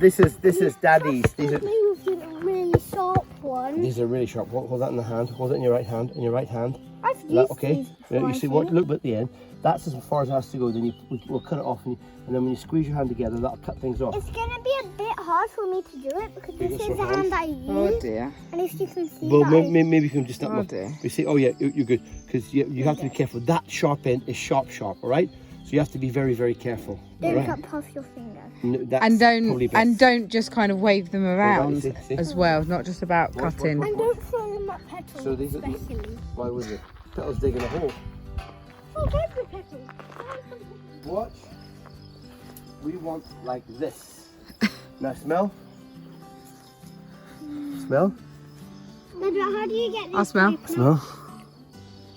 This is Daddy's. These are really sharp one. These are really sharp. Hold that in the hand. Hold it in your right hand. In your right hand. I've used okay. these Yeah, before, you see what? Look at the end. That's as far as it has to go. Then we'll cut it off, and then when you squeeze your hand together, that'll cut things off. It's gonna be a bit hard for me to do it because this is the hand I use. Oh dear. And if you can see Well, that maybe you can just Oh dear. You see? Oh yeah, you're good because you have to be careful. That sharp end is sharp, all right? So you have to be very, very careful. don't Right? cut off your finger. No, that's And probably best. don't just kind of wave them around see? as well, not just about Watch, cutting. watch, And don't throw them at petals, So these are- especially. Why was it? Petals digging a hole. Oh, there's the petals. Watch. We want like this. Now smell. Smell. Maybe how do you get these? I'll smell. to open up? Smell.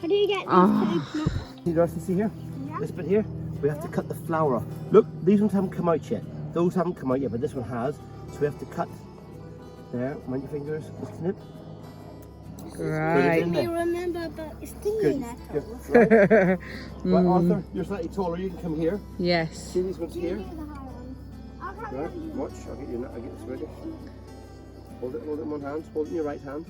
How do you get these Oh. to open up? See, Dorothy, see here? Yeah. This bit here, we have to cut the flower off. Look, these ones haven't come out yet. Those haven't come out yet, but this one has. So we have to cut. There, mind your fingers, just snip. Right. in They there. remember about stinging Good. nettle. Good. Right. Right, Arthur, you're slightly taller. You can come here. Yes. See these ones You here? do the high ones. I'll have Right. them. Watch. I'll get this ready. Hold it in one hand. Hold it in your right hand.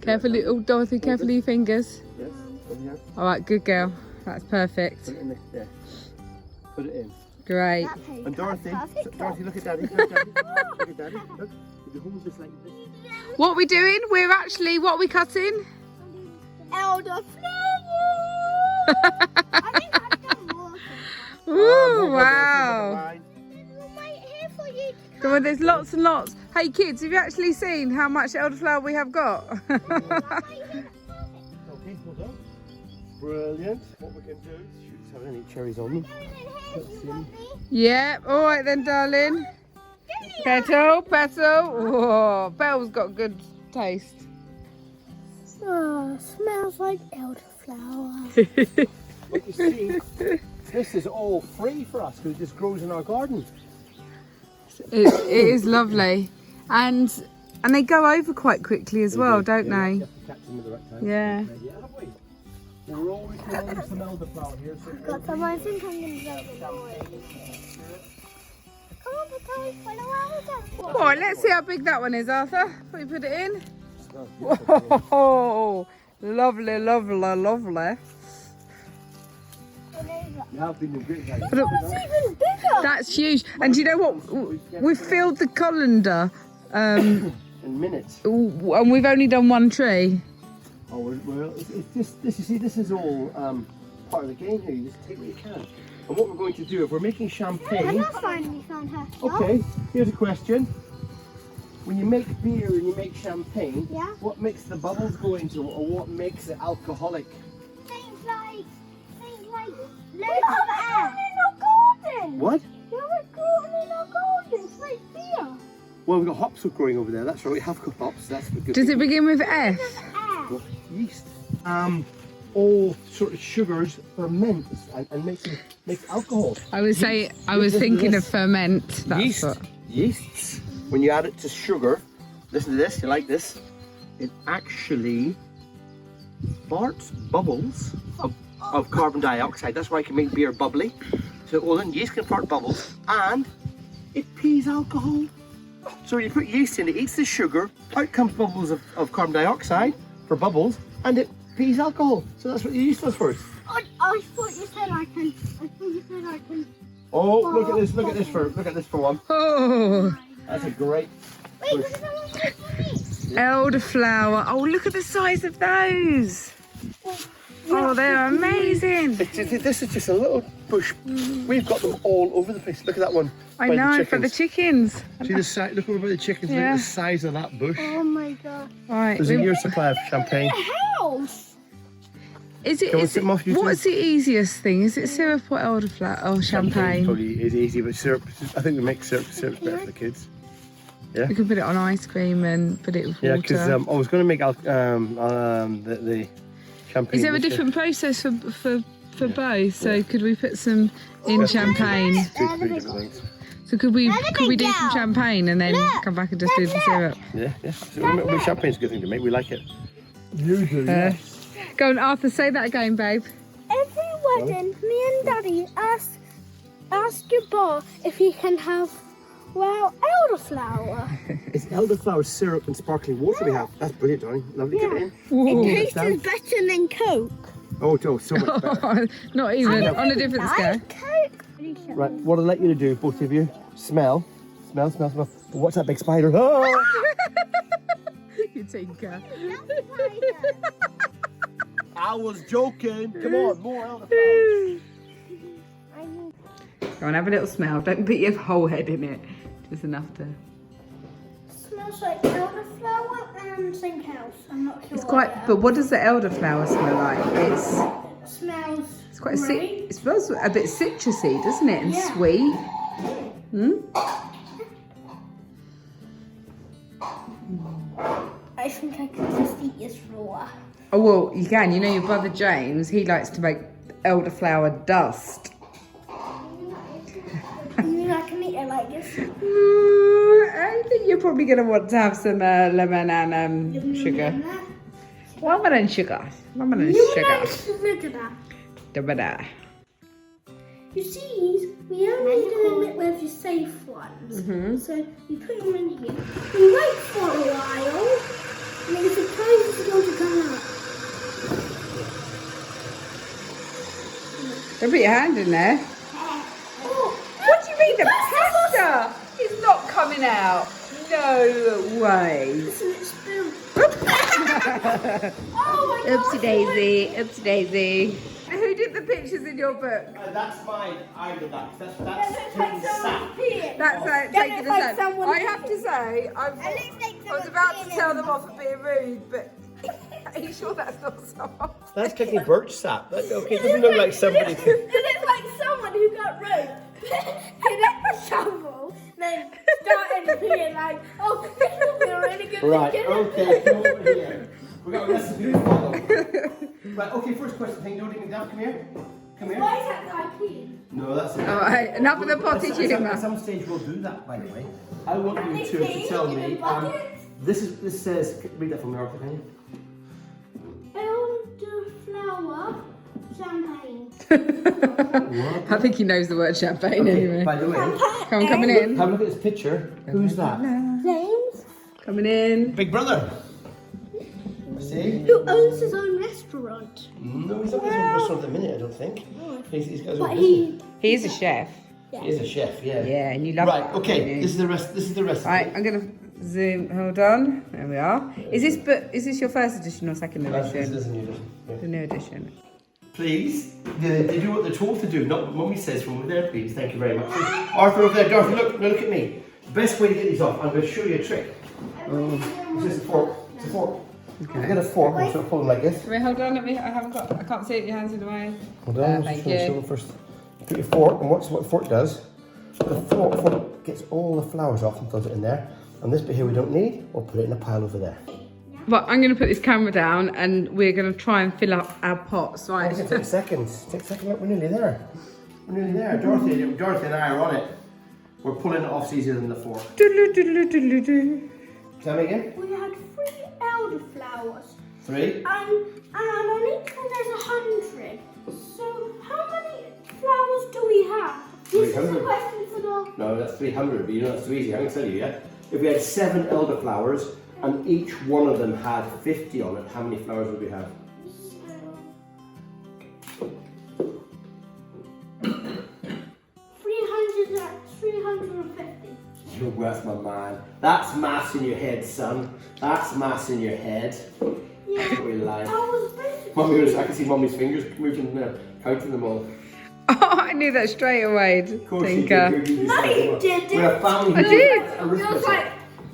Carefully, oh Dorothy, carefully your fingers. Yes. Over here. All right, good girl. That's perfect. Put it in there. Put it in. Great. That's how you And cut Dorothy, perfect. Dorothy, look at Daddy. Look at Daddy. Look at Daddy. Look. If you hold this like this. What are we doing? What are we cutting? Elderflower. I think I've done more. Ooh, wow. We'll wait here for you to Come on, there's lots and lots. Hey kids, have you actually seen how much elderflower we have got? come. I'll wait here. Okay, hold on. Brilliant. What we can do is shoot have any cherries on them. If you want me. Yeah, all right then, darling. Petal, petal. Oh, Belle's got good taste. Oh, smells like elderflower. But you see, this is all free for us because it just grows in our garden. It is lovely, and they go over quite quickly as well, don't You they? have to catch them at the right time. Yeah. Yeah, have we? We're always growing some elderflower here. So Got some. I think I'm going to go with Come on, Potato, follow our All right, let's see how big that one is, Arthur. Before you put it in. smells beautiful. Whoa, lovely, lovely, lovely. You have been in great guys. It's even bigger. That's huge. And do you know what? We've filled the colander, In minutes. and we've only done one tree. Oh, well, it's just this. You see, this is all part of the game here. You just take what you can. And what we're going to do, if we're making I champagne. just finally found her stuff. Okay, here's a question. When you make beer and you make champagne, Yeah. what makes the bubbles go into it, or what makes it alcoholic? Things like loads of air. In our garden. What? Yeah, we're growing in our garden. It's like beer. Well, we've got hops growing over there. That's right. We have got hops. That's the good Does thing. it begin with F? Air. Well, yeast. All sort of sugars ferment and make alcohol. I was thinking of ferment. That's Yeast. what. Yeasts. When you add it to sugar, listen to this. You like this? It actually farts bubbles of carbon dioxide. That's why I can make beer bubbly. So, well, then yeast can fart bubbles, and it pees alcohol. So when you put yeast in, it eats the sugar. Out comes bubbles of carbon dioxide for bubbles, and it pees alcohol. So that's what the yeast does first. I thought you said I can. Oh, look at this! Look at this for one. Oh, That's a great. Wait, what is I want for me? elderflower. Oh, look at the size of those. Oh, they're amazing. This is just a little bush. We've got them all over the place. Look at that one. I by know, the for the chickens. chickens. See the size. Look over by the chickens. Look Yeah. at the size of that bush. Oh my god. Right. There's a year's supply of champagne. House. Is it? Can we Is sit it them off, you two? what's the easiest thing? Is it syrup or elderflower or champagne? Probably is easy, but syrup. I think we make syrup. Syrup's better for the kids. We can put it on ice cream and put it with Yeah, water. because I was going to make the champagne. Is there a this year. different process for both? So could we put some in champagne? Three different things. So could we do go. some champagne and then come back and just do the syrup? Yeah. So champagne's a good thing to make. We like it. You do. Go on, Arthur. Say that again, babe. Everywhere wedding, me and Daddy ask your bar if he can have, well, elderflower. It's elderflower syrup and sparkling water we have. That's brilliant, darling. Lovely. Get it in. It tastes better than Coke. Oh, Joe, so much better. Not even on a different scale. Coke. Right, what I'd like you to do, both of you, smell. What's that big spider? Oh! You tinker. I was joking. Come on, more elderflowers. Go on, have a little smell. Don't put your whole head in it. Just enough to. Smells like elderflower and something else. I'm not sure. It's quite. But what does the elderflower smell like? It smells. It's quite it smells a bit citrusy, doesn't it? And sweet. I think I could just eat this raw. Oh well, you can. You know your brother James. He likes to make elderflower dust. You mean I can eat it like this? I think you're probably going to want to have some lemon and sugar. Lemon and sugar. Lemon and sugar. Da-ba-da. You see, we only do it with the safe ones. So you put them in here. We wait for a while, and then surprise is going to come out. Don't put your hand in there. What do you mean the pasta is not coming out? No way. Listen, it's spilled. Oopsie daisy, oopsie daisy. Who did the pictures in your book? That's mine. I did that. That's like someone's peeing. That's how it's taking like a sap. someone- I have to say, I was about to tell them off for being rude, but are you sure that's not someone? That's kicking birch sap. That's okay. It doesn't look like somebody. It looks like someone who got raped. Hit up a shovel, then started being like, oh, this will be really good. Right, okay, come over here. We've got a recipe to follow. Right, okay, first question. Think Dorothy McDuff, come here. Come here. Why is that guy peeing? No, that's it. All right, enough of the potty humour. At some stage we'll do that, by the way. I want you two to tell me. This says, read that from me, Arthur, can you? Elderflower champagne. I think he knows the word champagne anyway. By the way, Coming in. have a look at this picture. Who's that? James, Coming in. Big brother. See? who owns his own restaurant. No, he's not his own restaurant at the minute, I don't think. He's got his own But business. He is a chef. He is a chef, yeah. Yeah, and you love Right, that, okay, don't you? this is the recipe. Right, I'm gonna zoom. Hold on. There we are. Is this your first edition or second This edition? is a new edition. Yeah. The new edition. Please, they do what they're told to do, not what Mummy says from over there, please. Thank you very much. Arthur over there, Dorothy, look at me. Best way to get these off, I'm going to show you a trick. It's just a fork. It's a fork. Okay. Get a fork, I'm sort of holding like this. Wait, hold on. I can't see it. Your hands in the way. Hold on, Thank just show you. them first. Put your fork, and watch what the fork does. The fork gets all the flowers off and throws it in there. And this bit here we don't need, we'll put it in a pile over there. But I'm going to put this camera down and we're going to try and fill up our pots, right? It's going to take seconds. Take a second, look, we're nearly there. We're nearly there. Dorothy and I are on it. We're pulling it off easier than the fork. Doodle, doodle, doodle, doodle. We Tell me again. had 3 elderflowers. 3. And on each one there's 100. So how many flowers do we have? This is a 300. question for the... No, that's 300, but you know that's too easy. I can tell you, yeah? If we had 7 elderflowers and each one of them had 50 on it, how many flowers would we have? 350. You're worth my man. That's maths in your head, son. That's maths in your head. Yeah. That's what we like. I was basically... I can see Mummy's fingers moving there, counting them all. Oh, I knew that straight away, Of course Tinker. you did. No, you didn't. We're a family. I did. It was like,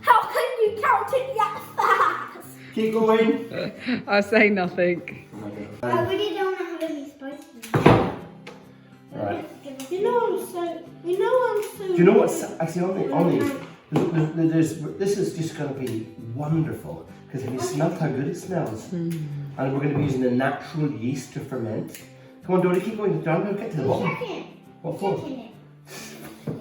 how can you count it that fast? Keep going. I'll say nothing. I really don't have any spices. Right. You know I'm so... Do you know what's actually on these? This is just going to be wonderful because have you smelled how good it smells? And we're going to be using the natural yeast to ferment. Come on, Dorothy, keep going. Don't get to the bottom. What for?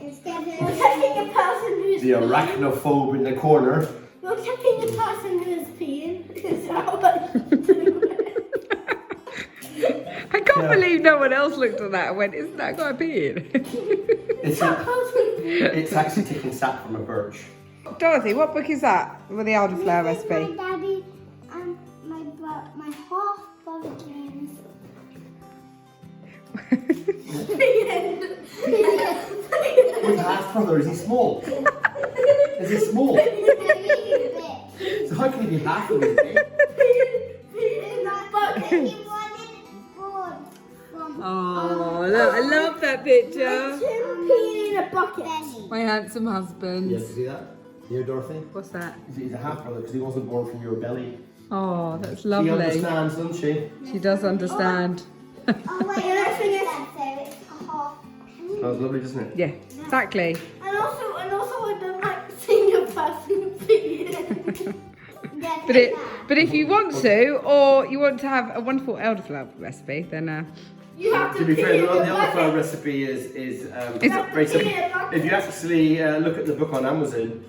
Instead of... You're checking the person who's The arachnophobe in the corner. You're checking the person who's peeing. Is that what you do? I can't believe no one else looked at that and went, isn't that got a beard? It's actually taking sap from a birch. Dorothy, what book is that with the elderflower recipe? My daddy and my half brother James. What's half brother? Is he small? Is he small? So how can he be half of his big? Oh, look, I love that picture. Peeing in a bucket. My handsome husband. Yes, see that? Here, Dorothy? What's that? He's a half brother because he wasn't born from your belly. Oh, that's She lovely. understands, doesn't she? She does understand. Oh wait, and I think it's a half. That was lovely, doesn't it? Yeah, exactly. And also I don't like seeing a person peeing. But if you want to, or you want to have a wonderful elderflower recipe, then You have To be fair, the elderflower recipe is very simple. If you actually look at the book on Amazon,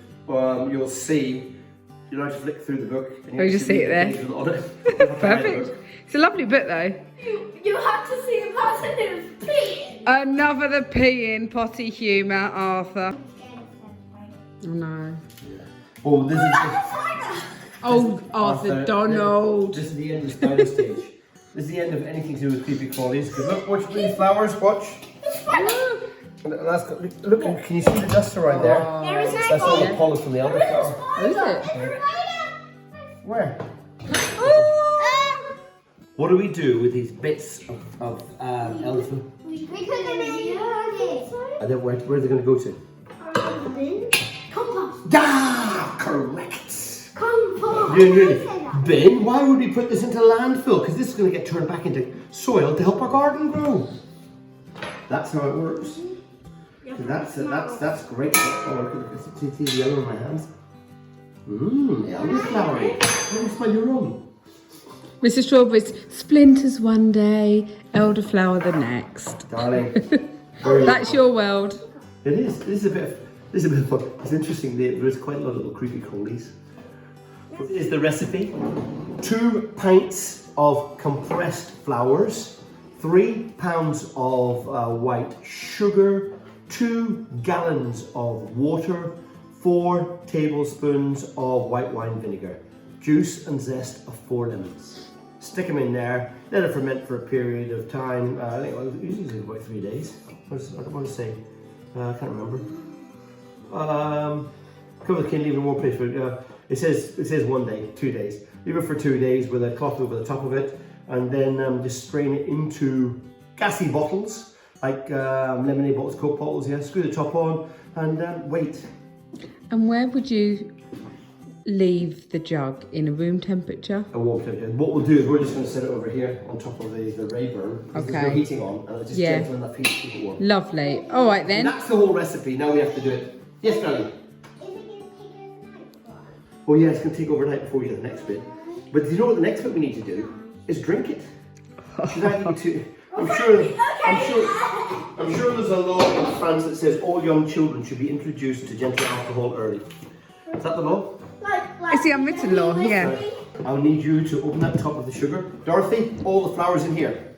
you'll see. You like to flick through the book. And Oh, you just see it there. On it. perfect. It's a lovely book though. You have to see a person who's peeing. Enough of the peeing potty humour, Arthur. Oh no. Oh, this is. Oh, Arthur Donald. This is the end of the spider stage. This is the end of anything to do with creepy crawlies. Because look, watch these flowers. Watch. And that's got, look, can you see the dust around there? There is That's all the pollen from the elderflower. Oh, is it? Where? What do we do with these bits of elderflower? We put them in the And then where are they going to go to? bin. Compost. Ah, correct. Compost. Really? Bin? Why would we put this into landfill? Because this is going to get turned back into soil to help our garden grow. That's how it works. That's great. Oh, look at the yellow in my hands. Elderflower. Let me smell your room. Mrs. Strawbridge, splinters one day, elderflower the next. Darling. That's your world. It is. This is a bit of fun. It's interesting. There's quite a lot of little creepy crawlies. This is the recipe. 2 pints of compressed flowers, 3 pounds of white sugar, 2 gallons of water, 4 tablespoons of white wine vinegar, juice and zest of 4 lemons. Stick them in there, let it ferment for a period of time. I think usually about 3 days. I don't want to say. I can't remember. Cover the can, leave it in one place. It says 1 day, 2 days. Leave it for 2 days with a cloth over the top of it, and then just strain it into gassy bottles, like lemonade bottles, Coke bottles. Yeah, screw the top on, and wait. And where would you leave the jug? In a room temperature? A warm temperature. What we'll do is we're just going to set it over here on top of the Rayburn. There's no heating on, and it's just gentle enough heat to keep it warm. Lovely. All right then. And that's the whole recipe. Now we have to do it. Yes, darling. Oh yeah, it's going to take overnight before we get the next bit. But you know what the next bit we need to do is drink it. Should I need to? I'm sure there's a law in France that says all young children should be introduced to gentle alcohol early. Is that the law? It's the unwritten law, yeah. I'll need you to open that top of the sugar. Dorothy, all the flowers in here.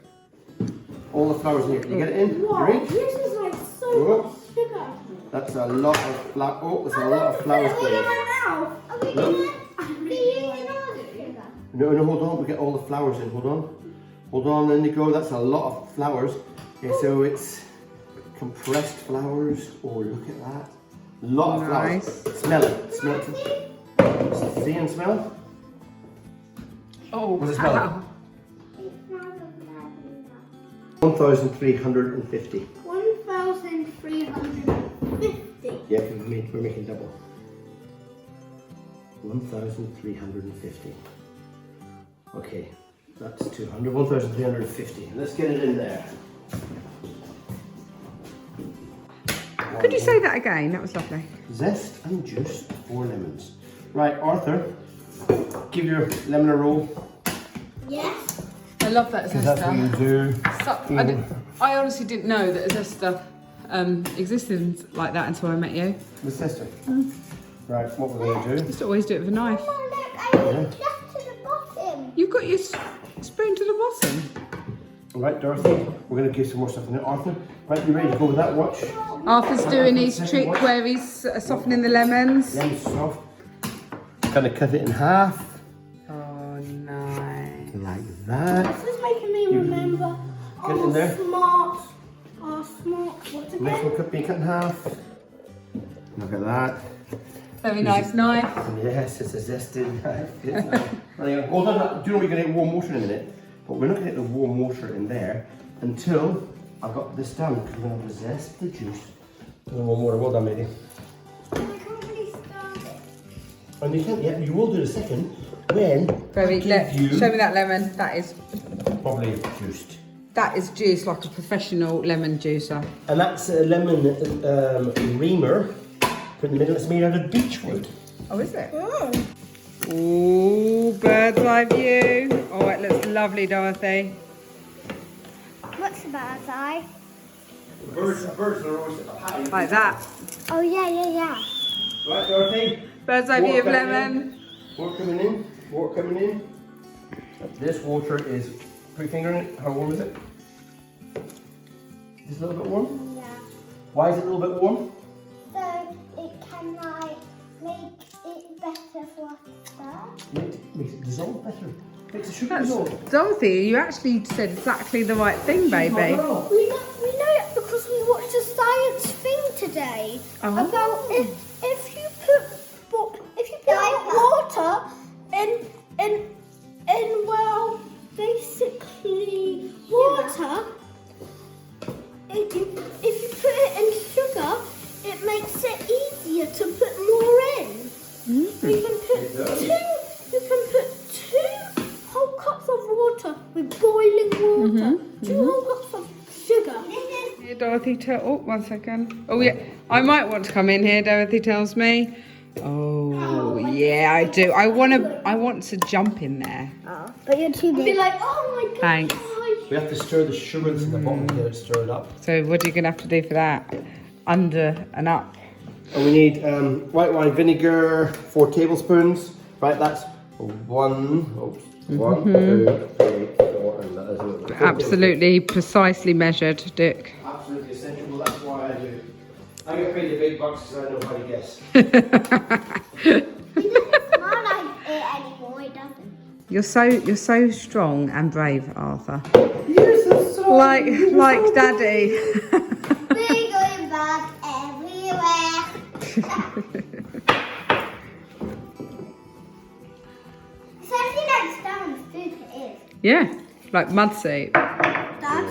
All the flowers in here. Can you get it in? Wow, You ready? this is like so much sugar. That's a lot of flour. Oh, there's a lot of flowers Look going at in. my mouth. Look. No, hold on. We get all the flowers in. Hold on. Hold on, then you go. That's a lot of flowers. Okay, so it's compressed flowers. Oh, look at that. Lot of flowers. Smell it. Smell it. See and smell? Oh, What's it smell like? 1,350. 1,350. Yeah, we're making double. 1,350. Okay, that's 200. 1,350. Let's get it in there. could you say that again? That was lovely. Zest and juice, 4 lemons. Right, Arthur, give your lemon a roll. Yes. I love that Because that's what you do. I honestly didn't know that zester existed like that until I met you. The sister. Right, what we're going to do. Just always do it with a knife. Oh, look, I need just to the bottom. You've got your spoon to the bottom. Right, Dorothy, we're going to give some more stuff in there. Arthur, right, you ready to go with that watch? Arthur's doing his trick where he's softening the lemons. Lemon soft. Kind of cut it in half. Oh, nice. Like that. This is making me remember Get it in there. smart, what's Next again? one could be cut in half. Look at that. Very nice knife. Yes, it's a zesty knife. Hold on, do you know we're going to get warm water in a minute? But we're not going to get the warm water in there until I've got this done, because we're going to zest the juice. The warm water, well done, lady. I can't really start it. And you can't yet, you will do in a second when Very, I give you show me that lemon. That is juice like a professional lemon juicer. And that's a lemon reamer. Put in the middle, it's made out of beechwood. Oh, is it? Mm. Ooh, bird's eye view. Oh, it looks lovely, Dorothy. What's the bird's eye? Birds are always Like that. Oh, yeah. Right, Dorothy? Bird's eye view of Water lemon. Water coming in. This water is, put your finger in it, how warm is it? Just a little bit warm? Yeah. Why is it a little bit warm? So it can like make it better for us. Makes it dissolve better. Makes the sugar That's, dissolve. Dorothy, you actually said exactly the right thing, baby. We know it because we watched a science thing today about if you put water in well, basically water. If you put it in sugar, it makes it easier to put more in. You can put two whole cups of water with boiling water, 2 whole cups of sugar. Here, Dorothy, oh, 1 second. Oh, yeah, I might want to come in here, Dorothy tells me. Oh, yeah, I do. I want to jump in there. Oh, but you're too big. Be like, oh my god. Thanks. We have to stir the sugar into the bottom to get it stirred up. So what are you going to have to do for that? Under and up. And we need white wine vinegar, 4 tablespoons. Right, that's 1, 2, 3, 4, and that is it. Absolutely precisely measured, Dick. Absolutely essential, that's why I do. I get paid the big bucks because I know how to guess. He doesn't smell like it anymore, he doesn't. You're so strong and brave, Arthur. You're so strong. Like Daddy. We're going back everywhere. It's actually like Stan's soup, it is. Yeah, like mud soup. Dad,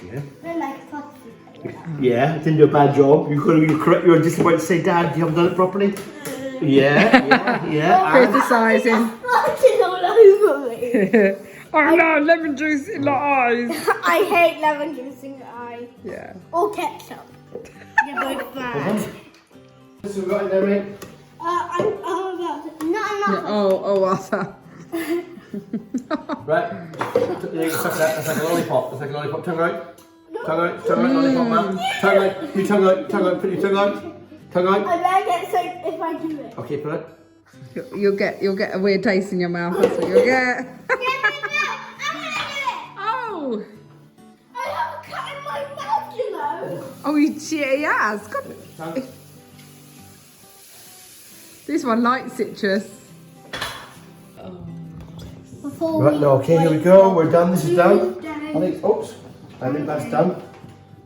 Yeah. we're like pot soup. Yeah, didn't do a bad job. You're correct. You're just about to say, Dad, you haven't done it properly. Yeah. Criticising. Splotting all over me. Oh no, lemon juice in the eyes. I hate lemon juice in your eye. Yeah. Or ketchup. You're both bad. This is what we got in there, mate. I'm about to... Not enough. Oh, Arthur. Right. That's like a lollipop. It's like a lollipop. Tongue out. Lollipop, man. Tongue out. You tongue out. Put your tongue out. Tongue out. I better get sick if I do it. Okay, put it. You'll get a weird taste in your mouth. That's what you'll get. I'm gonna do it. Oh. I have a cut in my mouth, you know. Oh, he has. God. Tongue. This one likes citrus. Right, no, okay, here we go. We're done. This is done. I think that's done.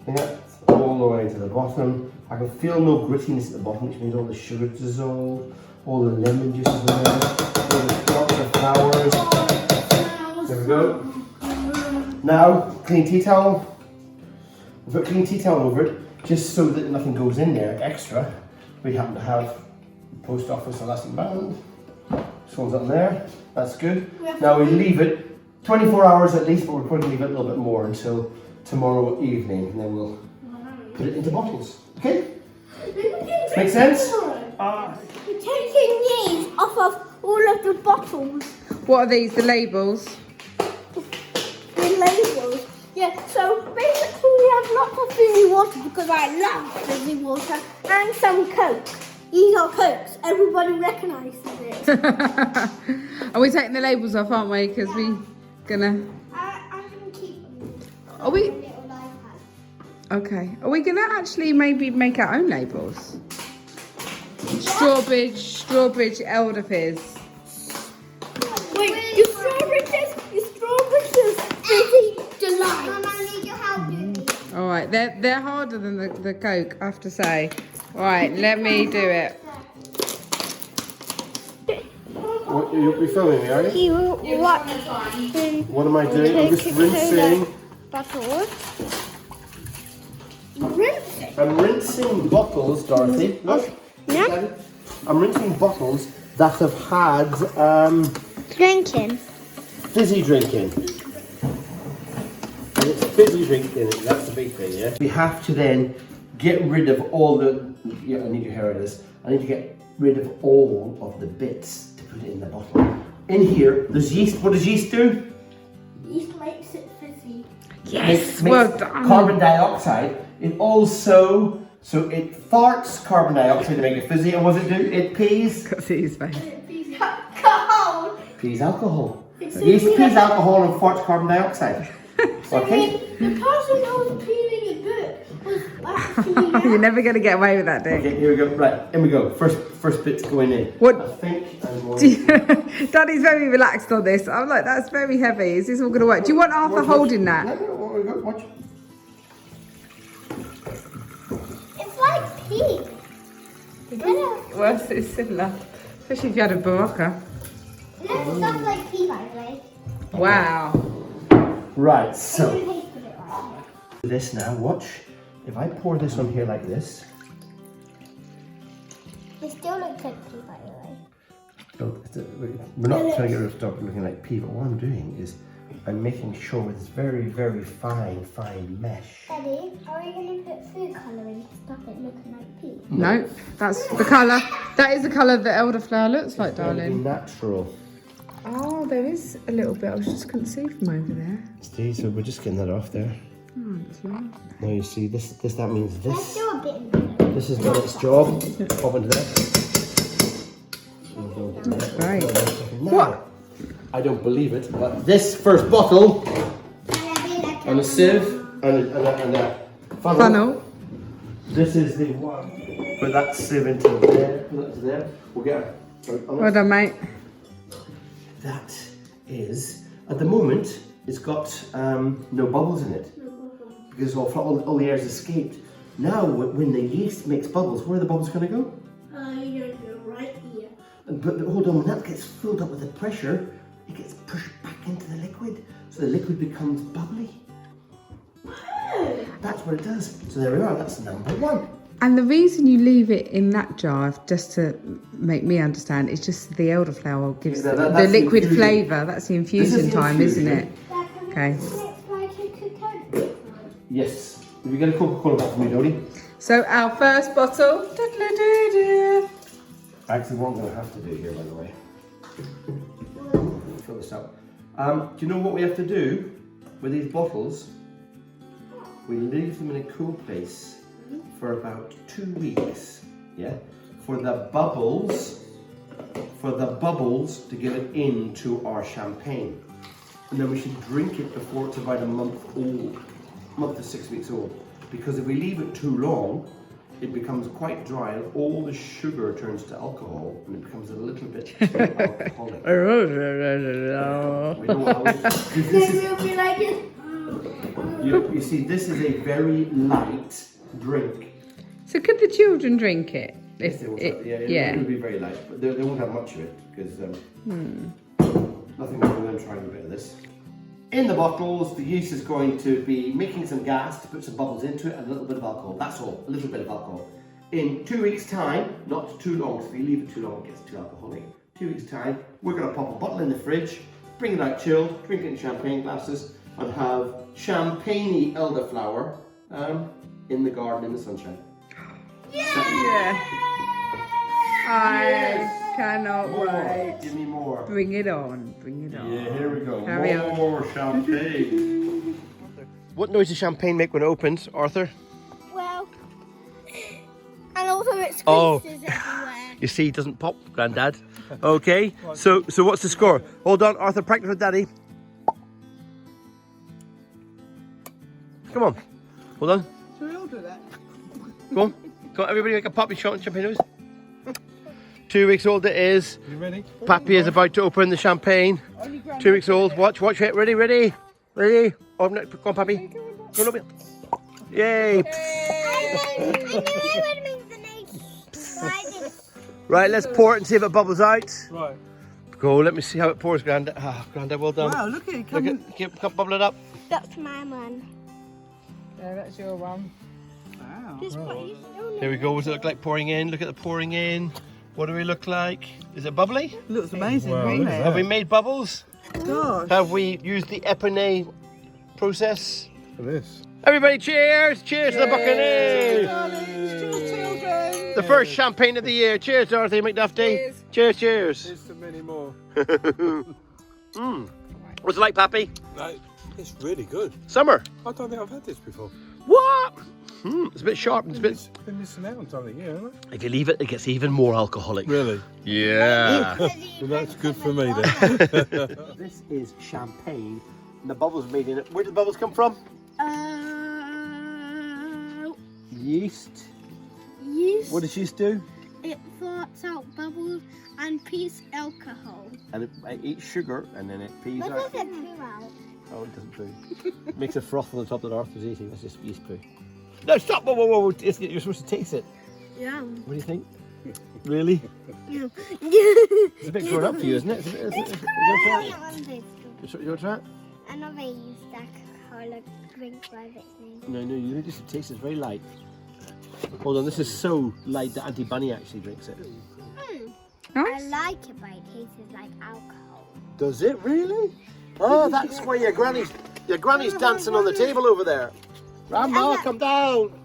And that's all the way to the bottom. I can feel no grittiness at the bottom, which means all the sugar dissolved, all the lemon juice is there, all the drops of flowers. There we go. Now, clean tea towel. We've got clean tea towel over it, just so that nothing goes in there extra. We happen to have post office elastic band. This one's up there. That's good. Now we leave it 24 hours at least, but we're going to leave it a little bit more until tomorrow evening, and then we'll put it into bottles. Okay? Make sense? We're taking these off of all of the bottles. What are these? The labels? The labels. Yeah, so basically we have lots of fizzy water because I love fizzy water and some Coke. These are Cokes. Everybody recognises it. Are we taking the labels off, aren't we? Because we're gonna... I'm going to keep them. Are we? Little iPad. Okay. Are we gonna actually maybe make our own labels? Strawbridge, Elder Fizz. Wait, your Strawbridge's Fizzy Delight. Mum, I need your help doing these. All right, they're harder than the Coke, I have to say. All right, let me do it. What, you're filming me, are you? You what? What am I doing? I'm just rinsing. Bottle. Rinsing. I'm rinsing bottles, Dorothy. Look. Yeah. I'm rinsing bottles that have had Drinking. fizzy drinking. And it's fizzy drinking, that's the big thing, yeah? We have to then get rid of all the... Yeah, I need your hair out of this. I need to get rid of all of the bits to put it in the bottle. In here, there's yeast. What does yeast do? Yeast makes it fizzy. Yes, Makes well done. carbon dioxide. It also... So it farts carbon dioxide to make it fizzy, and what does it do? It pees... Got to see his face. Alcohol. Pees alcohol. Yeast pees alcohol and farts carbon dioxide. Okay? The person who was peeling a book was actually... You're never gonna get away with that, dude. Okay, here we go. Right, in we go. First bit's going in. What? I think I'm going to... Daddy's very relaxed on this. I'm like, that's very heavy. Is this all gonna work? Do you want Arthur holding that? No, watch. It's like pee. Well, it's similar. Especially if you had a Baraka. It looks stuff like pee, by the way. Wow. Right, I so really hate put it right. this now, watch. If I pour this on here like this, It still looks like pee, by the way. we're not trying to get rid of stuff looking like pee, but what I'm doing is I'm making sure with this very, very fine mesh. Daddy, are we going to put food colouring to stop it looking like pee? No, that's the colour. That is the colour that elderflower looks like, It's gotta be darling. natural. Oh, there is a little bit. I just couldn't see from over there. See, so we're just getting that off there. Oh, it's lovely. Now you see, that means There's this. still a bit in there. This has done its job. Pop into there. Great. Now, What? I don't believe it, but this first bottle and a sieve and a Funnel. This is the one. Put that sieve into there. Put that to there. We'll get. Well done, mate. That is at the moment. It's got no bubbles in it because all the air's escaped. Now, when the yeast makes bubbles, where are the bubbles going to go? You're right here. But hold on, when that gets filled up with the pressure, it gets pushed back into the liquid, so the liquid becomes bubbly. That's what it does. So there we are. That's number one. And the reason you leave it in that jar, just to make me understand, is just the elderflower gives Yeah, the that's the liquid infusion. flavour. That's the infusion the time, isn't it? infusion. Okay. It's like a cacao. Yes. If you get a Coca-Cola back for me, Dodie. So our first bottle. Actually, what I'm going to have to do here, by the way. Fill this up. Do you know what we have to do with these bottles? We leave them in a cool place for about 2 weeks. Yeah. For the bubbles to get it into our champagne, and then we should drink it before it's about a month to 6 weeks old. Because if we leave it too long, it becomes quite dry and all the sugar turns to alcohol and it becomes a little bit too alcoholic. We don't want to- this is- Be like it. you see, this is a very light drink. So could the children drink it? Yes, If they will it, have- yeah. It will be very light, but they won't have much of it because nothing more than them trying a bit of this. In the bottles, the yeast is going to be making some gas to put some bubbles into it and a little bit of alcohol. That's all, a little bit of alcohol. In 2 weeks' time, not too long, because if you leave it too long, it gets too alcoholic. 2 weeks' time, we're going to pop a bottle in the fridge, bring it out chilled, drink it in champagne glasses, and have champagne-y elderflower in the garden in the sunshine. Yeah. I cannot wait. Give me more. Bring it on. Bring it on. Yeah, here we go. Carry on. More champagne. What noise does champagne make when it opens, Arthur? Well, and also it's Oh. creases everywhere. You see, it doesn't pop, Grandad. Okay, so what's the score? Hold on, Arthur, practice with Daddy. Come on. Hold on. So we all do that. Go on. Go on, everybody make a poppy shot and champagne. 2 weeks old it is. You ready? Pappy is about to open the champagne. 2 weeks old. Watch it. Ready. Open it. Go on, Pappy. Go on, open it. Yay. I knew it would make the next. Right, let's pour it and see if it bubbles out. Right. Go, let me see how it pours, Grandad. Ah, Grandad, well done. Wow, look at it Look coming. at, keep bubble it up. That's my one. Yeah, that's your one. Wow. This one. Here we go. What does it look like pouring in? Look at the pouring in. What do we look like? Is it bubbly? Looks amazing, Wow, doesn't look at Have we it? made bubbles? Gosh. Have we used the epinay process? For this. Everybody, cheers! Cheers to the Buccaneers! Darlings, cheers, children. The first champagne of the year. Cheers, Dorothy McDuffie. Cheers, cheers. There's so many more. What's it like, Pappy? Like, it's really good. Summer. I don't think I've had this before. What? It's a bit sharp. It's a bit. Been missing out on something, yeah, haven't If you leave it, it gets even more alcoholic. I? Really? Yeah. Well, that's good for me then. This is champagne. And the bubbles are made in it. Where did the bubbles come from? Yeast. Yeast. What does yeast do? It farts out bubbles and pees alcohol. And it eats sugar and then it pees What out. does it poo out? Oh, it doesn't poo. It makes a froth on the top that Arthur's eating. That's just yeast poo. No, stop! Whoa. You're supposed to taste it. Yeah. What do you think? Really? Yeah. It's a bit grown up for you, isn't it? You want to try it? Another yeast alcoholic drink by its name. No, you just taste it. It's very light. Hold on, this is so light that Auntie Bunny actually drinks it. I Nice. like it, but it tastes like alcohol. Does it really? Oh, that's why your granny's dancing on the table over there. Grandma, come down.